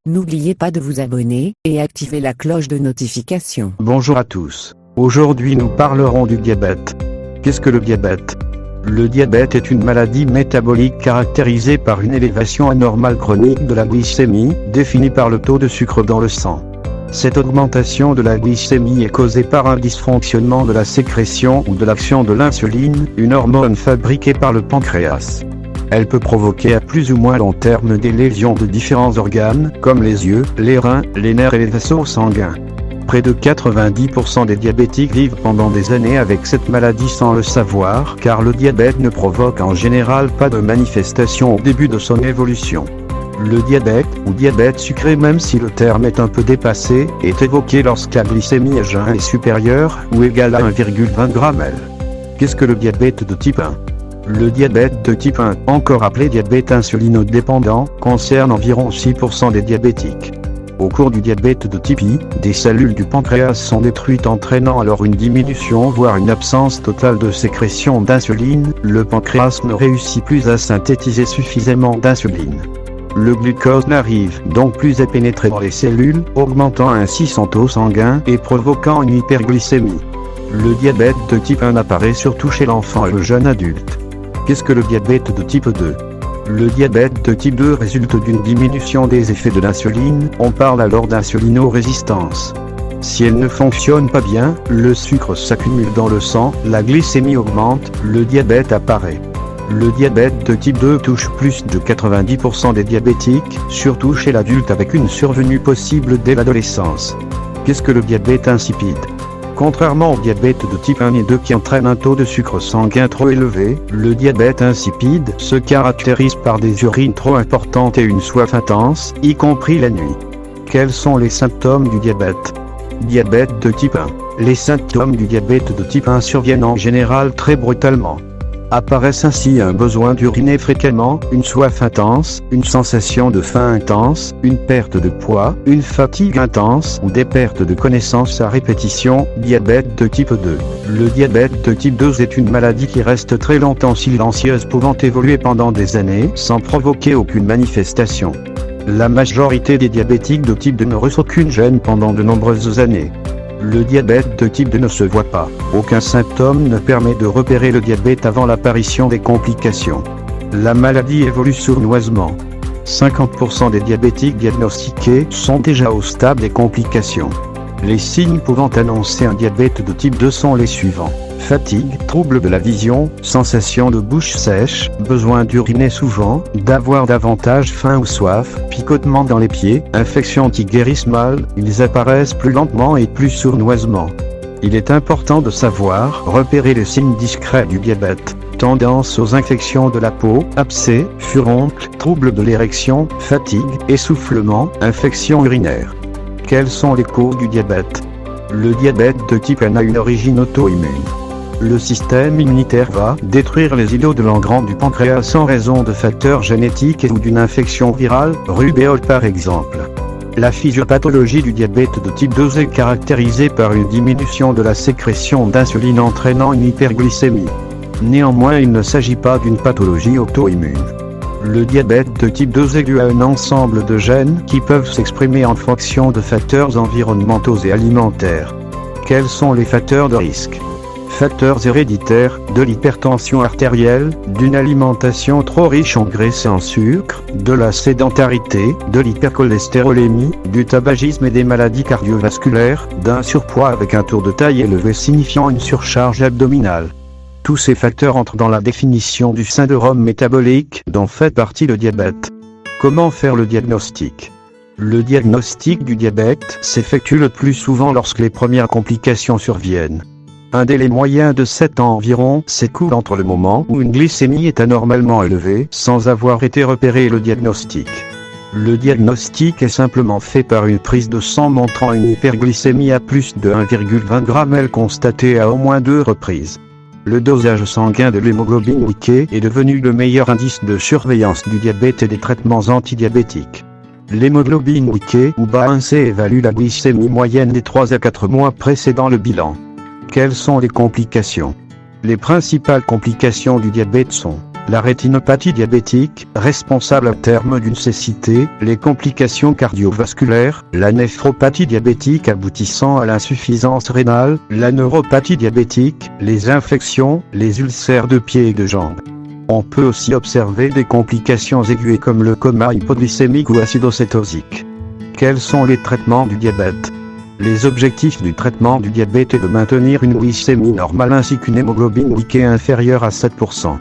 N'oubliez pas de vous abonner et activer la cloche de notification. Bonjour à tous. Aujourd'hui nous parlerons du diabète. Qu'est-ce que le diabète? Le diabète est une maladie métabolique caractérisée par une élévation anormale chronique de la glycémie, définie par le taux de sucre dans le sang. Cette augmentation de la glycémie est causée par un dysfonctionnement de la sécrétion ou de l'action de l'insuline, une hormone fabriquée par le pancréas. Elle peut provoquer à plus ou moins long terme des lésions de différents organes, comme les yeux, les reins, les nerfs et les vaisseaux sanguins. Près de 90% des diabétiques vivent pendant des années avec cette maladie sans le savoir, car le diabète ne provoque en général pas de manifestation au début de son évolution. Le diabète, ou diabète sucré même si le terme est un peu dépassé, est évoqué lorsque la glycémie à jeun est supérieure ou égale à 1,20 g/L. Qu'est-ce que le diabète de type 1? Le diabète de type 1, encore appelé diabète insulinodépendant, concerne environ 6% des diabétiques. Au cours du diabète de type I, des cellules du pancréas sont détruites entraînant alors une diminution voire une absence totale de sécrétion d'insuline, le pancréas ne réussit plus à synthétiser suffisamment d'insuline. Le glucose n'arrive donc plus à pénétrer dans les cellules, augmentant ainsi son taux sanguin et provoquant une hyperglycémie. Le diabète de type 1 apparaît surtout chez l'enfant et le jeune adulte. Qu'est-ce que le diabète de type 2? Le diabète de type 2 résulte d'une diminution des effets de l'insuline, on parle alors d'insulinorésistance. Si elle ne fonctionne pas bien, le sucre s'accumule dans le sang, la glycémie augmente, le diabète apparaît. Le diabète de type 2 touche plus de 90% des diabétiques, surtout chez l'adulte avec une survenue possible dès l'adolescence. Qu'est-ce que le diabète insipide? Contrairement au diabète de type 1 et 2 qui entraîne un taux de sucre sanguin trop élevé, le diabète insipide se caractérise par des urines trop importantes et une soif intense, y compris la nuit. Quels sont les symptômes du diabète? Diabète de type 1. Les symptômes du diabète de type 1 surviennent en général très brutalement. Apparaissent ainsi un besoin d'uriner fréquemment, une soif intense, une sensation de faim intense, une perte de poids, une fatigue intense ou des pertes de connaissance à répétition. Diabète de type 2. Le diabète de type 2 est une maladie qui reste très longtemps silencieuse, pouvant évoluer pendant des années sans provoquer aucune manifestation. La majorité des diabétiques de type 2 ne reçoivent aucune gêne pendant de nombreuses années. Le diabète de type 2 ne se voit pas. Aucun symptôme ne permet de repérer le diabète avant l'apparition des complications. La maladie évolue sournoisement. 50% des diabétiques diagnostiqués sont déjà au stade des complications. Les signes pouvant annoncer un diabète de type 2 sont les suivants. Fatigue, trouble de la vision, sensation de bouche sèche, besoin d'uriner souvent, d'avoir davantage faim ou soif, picotement dans les pieds, infections qui guérissent mal, ils apparaissent plus lentement et plus sournoisement. Il est important de savoir repérer les signes discrets du diabète. Tendance aux infections de la peau, abcès, furoncles, troubles de l'érection, fatigue, essoufflement, infections urinaires. Quelles sont les causes du diabète? Le diabète de type 1 a une origine auto-immune. Le système immunitaire va détruire les îlots de l'engrane du pancréas en raison de facteurs génétiques ou d'une infection virale, rubéole par exemple. La physiopathologie du diabète de type 2 est caractérisée par une diminution de la sécrétion d'insuline entraînant une hyperglycémie. Néanmoins, il ne s'agit pas d'une pathologie auto-immune. Le diabète de type 2 est dû à un ensemble de gènes qui peuvent s'exprimer en fonction de facteurs environnementaux et alimentaires. Quels sont les facteurs de risque? Facteurs héréditaires, de l'hypertension artérielle, d'une alimentation trop riche en graisse et en sucre, de la sédentarité, de l'hypercholestérolémie, du tabagisme et des maladies cardiovasculaires, d'un surpoids avec un taux de taille élevé signifiant une surcharge abdominale. Tous ces facteurs entrent dans la définition du syndrome métabolique dont fait partie le diabète. Comment faire le diagnostic? Le diagnostic du diabète s'effectue le plus souvent lorsque les premières complications surviennent. Un délai moyen de 7 ans environ s'écoule entre le moment où une glycémie est anormalement élevée sans avoir été repérée et le diagnostic. Le diagnostic est simplement fait par une prise de sang montrant une hyperglycémie à plus de 1,20 g/L constatée à au moins 2 reprises. Le dosage sanguin de l'hémoglobine glycée est devenu le meilleur indice de surveillance du diabète et des traitements antidiabétiques. L'hémoglobine glycée ou BA1C évalue la glycémie moyenne des 3 à 4 mois précédant le bilan. Quelles sont les complications? Les principales complications du diabète sont La rétinopathie diabétique, responsable à terme d'une cécité, les complications cardiovasculaires, la néphropathie diabétique aboutissant à l'insuffisance rénale, la neuropathie diabétique, les infections, les ulcères de pieds et de jambes. On peut aussi observer des complications aiguës comme le coma hypoglycémique ou acidocétosique. Quels sont les traitements du diabète ? Les objectifs du traitement du diabète est de maintenir une glycémie normale ainsi qu'une hémoglobine glycée inférieure à 7%.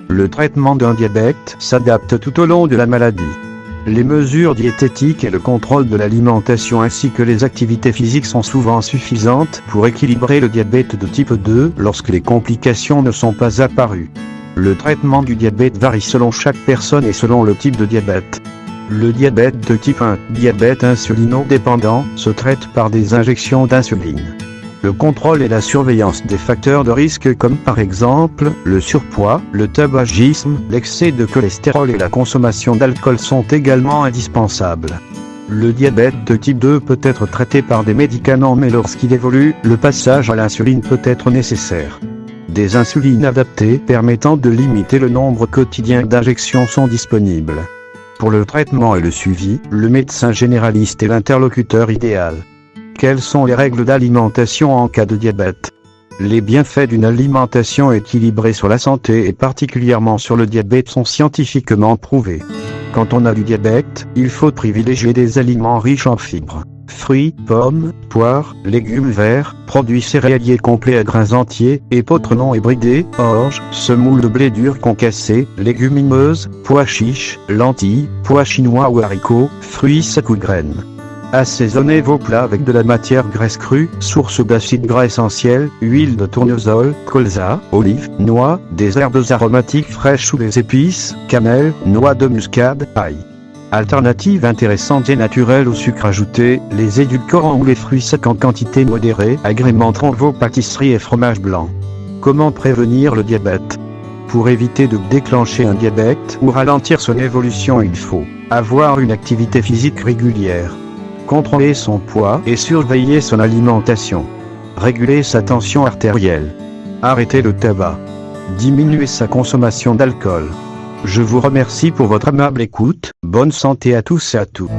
Le traitement d'un diabète s'adapte tout au long de la maladie. Les mesures diététiques et le contrôle de l'alimentation ainsi que les activités physiques sont souvent suffisantes pour équilibrer le diabète de type 2 lorsque les complications ne sont pas apparues. Le traitement du diabète varie selon chaque personne et selon le type de diabète. Le diabète de type 1, diabète insulino-dépendant, se traite par des injections d'insuline. Le contrôle et la surveillance des facteurs de risque comme par exemple le surpoids, le tabagisme, l'excès de cholestérol et la consommation d'alcool sont également indispensables. Le diabète de type 2 peut être traité par des médicaments mais lorsqu'il évolue, le passage à l'insuline peut être nécessaire. Des insulines adaptées permettant de limiter le nombre quotidien d'injections sont disponibles. Pour le traitement et le suivi, le médecin généraliste est l'interlocuteur idéal. Quelles sont les règles d'alimentation en cas de diabète ? Les bienfaits d'une alimentation équilibrée sur la santé et particulièrement sur le diabète sont scientifiquement prouvés. Quand on a du diabète, il faut privilégier des aliments riches en fibres. Fruits, pommes, poires, légumes verts, produits céréaliers complets à grains entiers, épeautres non hybridés, orge, semoule de blé dur concassé, légumineuses, pois chiches, lentilles, pois chinois ou haricots, fruits secs ou graines. Assaisonnez vos plats avec de la matière graisse crue, source d'acides gras essentiels, huile de tournesol, colza, olives, noix, des herbes aromatiques fraîches ou des épices, cannelle, noix de muscade, ail. Alternative intéressante et naturelle au sucre ajouté, les édulcorants ou les fruits secs en quantité modérée agrémenteront vos pâtisseries et fromages blancs. Comment prévenir le diabète ? Pour éviter de déclencher un diabète ou ralentir son évolution, il faut avoir une activité physique régulière, contrôler son poids et surveiller son alimentation, réguler sa tension artérielle, arrêter le tabac, diminuer sa consommation d'alcool. Je vous remercie pour votre aimable écoute, bonne santé à tous et à toutes.